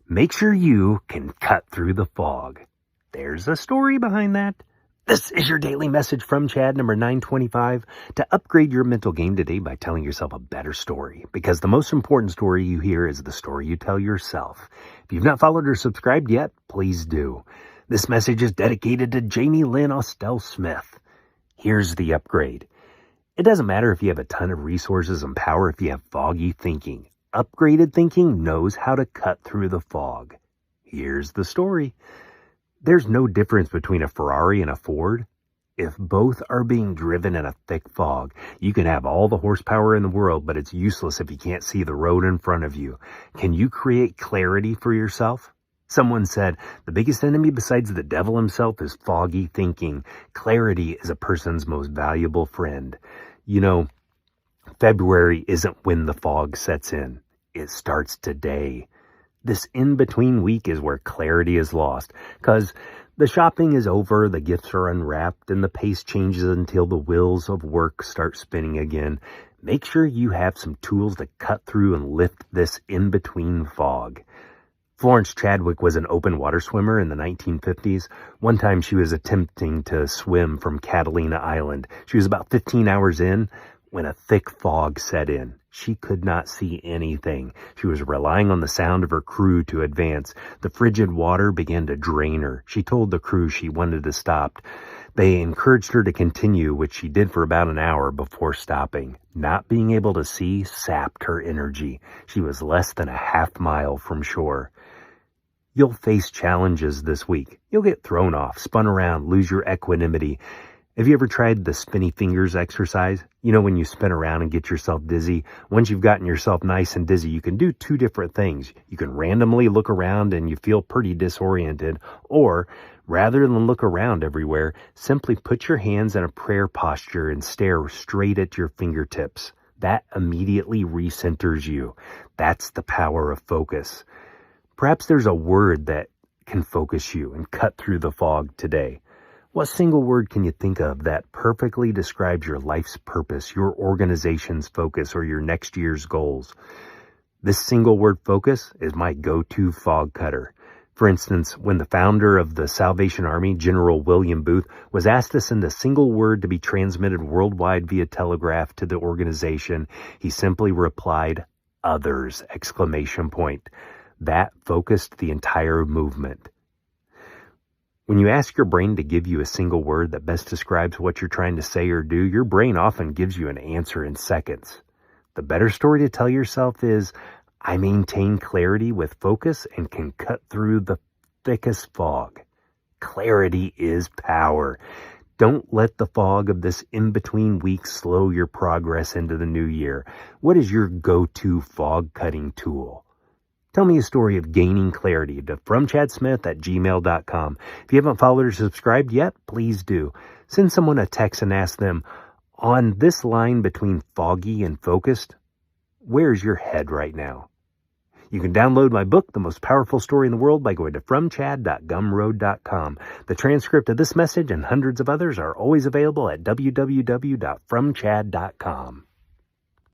Make sure you can cut through the fog. There's a story behind that. This is your daily message from Chad, number 925, to upgrade your mental game today by telling yourself a better story. Because the most important story you hear is the story you tell yourself. If you've not followed or subscribed yet, please do. This message is dedicated to Jamie Lynn Austell Smith. Here's the upgrade. It doesn't matter if you have a ton of resources and power if you have foggy thinking. Upgraded thinking knows how to cut through the fog. Here's the story. There's no difference between a Ferrari and a Ford. If both are being driven in a thick fog, you can have all the horsepower in the world, but it's useless if you can't see the road in front of you. Can you create clarity for yourself? Someone said, the biggest enemy besides the devil himself is foggy thinking. Clarity is a person's most valuable friend. You know, February isn't when the fog sets in. It starts today. This in-between week is where clarity is lost, because the shopping is over, the gifts are unwrapped, and the pace changes until the wheels of work start spinning again. Make sure you have some tools to cut through and lift this in-between fog. Florence Chadwick was an open water swimmer in the 1950s. One time she was attempting to swim from Catalina Island. She was about 15 hours in when a thick fog set in. She could not see anything. She was relying on the sound of her crew to advance. The frigid water began to drain her. She told the crew she wanted to stop. They encouraged her to continue, which she did for about an hour before stopping. Not being able to see sapped her energy. She was less than a half mile from shore. You'll face challenges this week. You'll get thrown off, spun around, lose your equanimity. Have you ever tried the spinny fingers exercise? You know, when you spin around and get yourself dizzy? Once you've gotten yourself nice and dizzy, you can do two different things. You can randomly look around and you feel pretty disoriented, or rather than look around everywhere, simply put your hands in a prayer posture and stare straight at your fingertips. That immediately recenters you. That's the power of focus. Perhaps there's a word that can focus you and cut through the fog today. What single word can you think of that perfectly describes your life's purpose, your organization's focus, or your next year's goals? This single word focus is my go-to fog cutter. For instance, when the founder of the Salvation Army, General William Booth, was asked to send a single word to be transmitted worldwide via telegraph to the organization, he simply replied, "Others!" That focused the entire movement. When you ask your brain to give you a single word that best describes what you're trying to say or do, your brain often gives you an answer in seconds. The better story to tell yourself is, I maintain clarity with focus and can cut through the thickest fog. Clarity is power. Don't let the fog of this in-between week slow your progress into the new year. What is your go-to fog-cutting tool? Tell me a story of gaining clarity to fromchadsmith@gmail.com. If you haven't followed or subscribed yet, please do. Send someone a text and ask them, on this line between foggy and focused, where's your head right now? You can download my book, The Most Powerful Story in the World, by going to fromchad.gumroad.com. The transcript of this message and hundreds of others are always available at www.fromchad.com.